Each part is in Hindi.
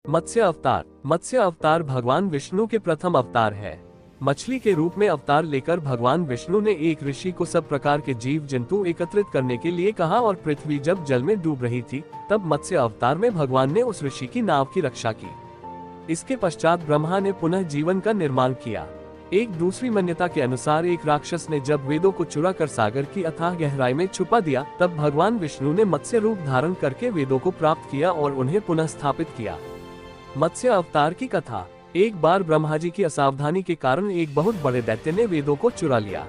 मत्स्य अवतार। मत्स्य अवतार भगवान विष्णु के प्रथम अवतार है। मछली के रूप में अवतार लेकर भगवान विष्णु ने एक ऋषि को सब प्रकार के जीव जंतु एकत्रित करने के लिए कहा और पृथ्वी जब जल में डूब रही थी तब मत्स्य अवतार में भगवान ने उस ऋषि की नाव की रक्षा की। इसके पश्चात ब्रह्मा ने पुनः जीवन का निर्माण किया। एक दूसरी मान्यता के अनुसार एक राक्षस ने जब वेदों को चुरा कर सागर की अथाह गहराई में छुपा दिया तब भगवान विष्णु ने मत्स्य रूप धारण करके वेदों को प्राप्त किया और उन्हें पुनः स्थापित किया। मत्स्य अवतार की कथा। एक बार ब्रह्मा जी की असावधानी के कारण एक बहुत बड़े दैत्य ने वेदों को चुरा लिया।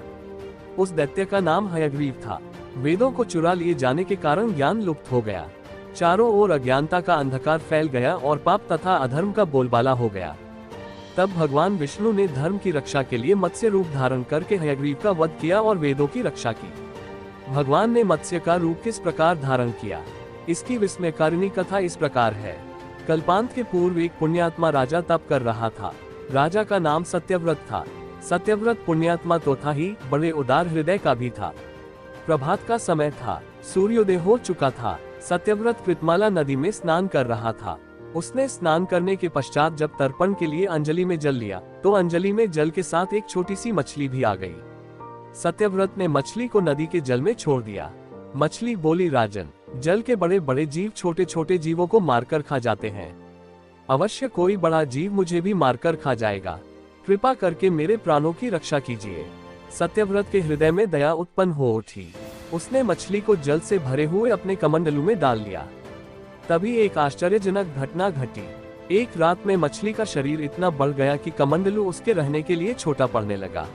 उस दैत्य का नाम हयग्रीव था। वेदों को चुरा लिए जाने के कारण ज्ञान लुप्त हो गया। चारों ओर अज्ञानता का अंधकार फैल गया और पाप तथा अधर्म का बोलबाला हो गया। तब भगवान विष्णु ने धर्म की रक्षा के लिए मत्स्य रूप धारण करके हयग्रीव का वध किया और वेदों की रक्षा की। भगवान ने मत्स्य का रूप किस प्रकार धारण किया, इसकी विस्मयकारिणी कथा इस प्रकार है। कल्पांत के पूर्व एक पुण्यात्मा राजा तप कर रहा था। राजा का नाम सत्यव्रत था। सत्यव्रत पुण्यात्मा तो था ही, बड़े उदार हृदय का भी था। प्रभात का समय था, सूर्योदय हो चुका था। सत्यव्रत कृतमाला नदी में स्नान कर रहा था। उसने स्नान करने के पश्चात जब तर्पण के लिए अंजलि में जल लिया तो अंजलि में जल के साथ एक छोटी सी मछली भी आ गई। सत्यव्रत ने मछली को नदी के जल में छोड़ दिया। मछली बोली, राजन, जल के बड़े बड़े जीव छोटे छोटे जीवों को मारकर खा जाते हैं। अवश्य कोई बड़ा जीव मुझे भी मारकर खा जाएगा। कृपा करके मेरे प्राणों की रक्षा कीजिए। सत्यव्रत के हृदय में दया उत्पन्न हो उठी। उसने मछली को जल से भरे हुए अपने कमंडलू में डाल लिया। तभी एक आश्चर्यजनक घटना घटी। एक रात में मछली का शरीर इतना बढ़ गया कि कमंडलू उसके रहने के लिए छोटा पड़ने लगा।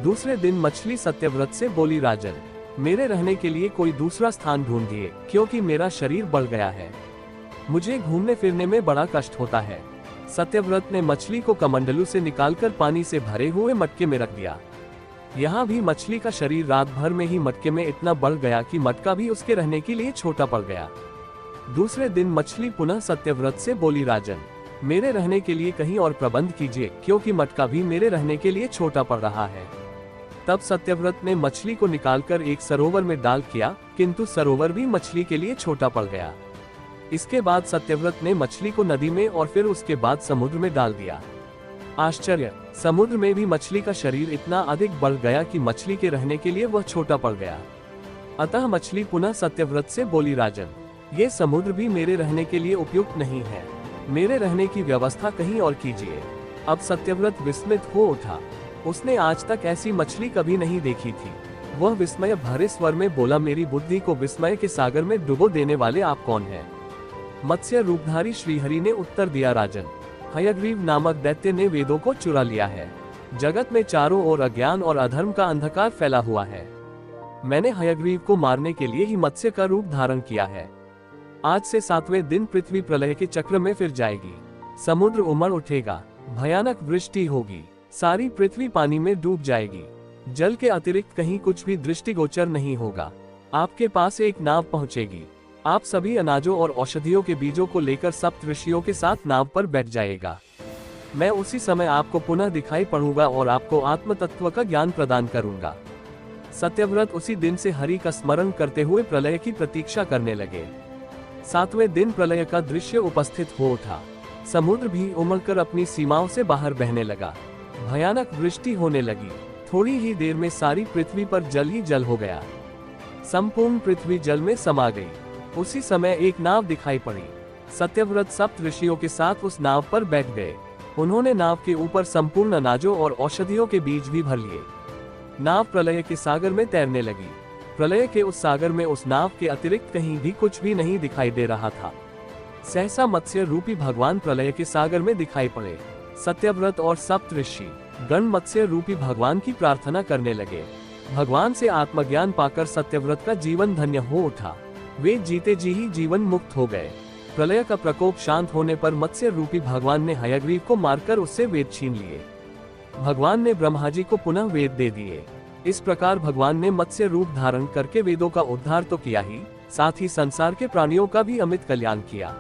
दूसरे दिन मछली सत्यव्रत से बोली, राजन, मेरे रहने के लिए कोई दूसरा स्थान ढूंढिए, क्योंकि मेरा शरीर बढ़ गया है। मुझे घूमने फिरने में बड़ा कष्ट होता है। सत्यव्रत ने मछली को कमंडलू से निकालकर पानी से भरे हुए मटके में रख दिया। यहाँ भी मछली का शरीर रात भर में ही मटके में इतना बढ़ गया कि मटका भी उसके रहने के लिए छोटा पड़ गया। दूसरे दिन मछली पुनः सत्यव्रत से बोली, राजन, मेरे रहने के लिए कहीं और प्रबंध कीजिए, क्योंकि मटका भी मेरे रहने के लिए छोटा पड़ रहा है। तब सत्यव्रत ने मछली को निकालकर एक सरोवर में डाल किया, किंतु सरोवर भी मछली के लिए छोटा पड़ गया। इसके बाद सत्यव्रत ने मछली को नदी में और फिर उसके बाद समुद्र में डाल दिया। आश्चर्य, समुद्र में भी मछली का शरीर इतना अधिक बढ़ गया कि मछली के रहने के लिए वह छोटा पड़ गया। अतः मछली पुनः सत्यव्रत से बोली, राजन, ये समुद्र भी मेरे रहने के लिए उपयुक्त नहीं है। मेरे रहने की व्यवस्था कहीं और कीजिए। अब सत्यव्रत विस्मित हो उठा। उसने आज तक ऐसी मछली कभी नहीं देखी थी। वह विस्मय भरे स्वर में बोला, मेरी बुद्धि को विस्मय के सागर में डुबो देने वाले आप कौन हैं? मत्स्य रूपधारी श्रीहरि ने उत्तर दिया, राजन, हयग्रीव नामक दैत्य ने वेदों को चुरा लिया है। जगत में चारों ओर अज्ञान और अधर्म का अंधकार फैला हुआ है। मैंने हयग्रीव को मारने के लिए ही मत्स्य का रूप धारण किया है। आज से 7वें दिन पृथ्वी प्रलय के चक्र में फिर जाएगी। समुद्र उमड़ उठेगा, भयानक वृष्टि होगी, सारी पृथ्वी पानी में डूब जाएगी। जल के अतिरिक्त कहीं कुछ भी दृष्टिगोचर नहीं होगा। आपके पास एक नाव पहुंचेगी। आप सभी अनाजों और औषधियों के बीजों को लेकर सप्त ऋषियों के साथ नाव पर बैठ जाएगा। मैं उसी समय आपको पुनः दिखाई पड़ूंगा और आपको आत्म तत्व का ज्ञान प्रदान करूंगा। सत्यव्रत उसी दिन से हरि का स्मरण करते हुए प्रलय की प्रतीक्षा करने लगे। 7वें दिन प्रलय का दृश्य उपस्थित हो उठा। समुद्र भी उमड़कर अपनी सीमाओं से बाहर बहने लगा। भयानक वृष्टि होने लगी। थोड़ी ही देर में सारी पृथ्वी पर जल ही जल हो गया। संपूर्ण पृथ्वी जल में समा गई। उसी समय एक नाव दिखाई पड़ी। सत्यव्रत सप्त ऋषियों के साथ उस नाव पर बैठ गए। उन्होंने नाव के ऊपर संपूर्ण अनाजों और औषधियों के बीज भी भर लिए। नाव प्रलय के सागर में तैरने लगी। प्रलय के उस सागर में उस नाव के अतिरिक्त कहीं भी कुछ भी नहीं दिखाई दे रहा था। सहसा मत्स्य रूपी भगवान प्रलय के सागर में दिखाई पड़े। सत्यव्रत और सप्त ऋषि गण मत्स्य रूपी भगवान की प्रार्थना करने लगे। भगवान से आत्मज्ञान पाकर सत्यव्रत का जीवन धन्य हो उठा। वे जीते जी ही जीवन मुक्त हो गए। प्रलय का प्रकोप शांत होने पर मत्स्य रूपी भगवान ने हयग्रीव को मारकर उससे वेद छीन लिए। भगवान ने ब्रह्मा जी को पुनः वेद दे दिए। इस प्रकार भगवान ने मत्स्य रूप धारण करके वेदों का उद्धार तो किया ही, साथ ही संसार के प्राणियों का भी अमित कल्याण किया।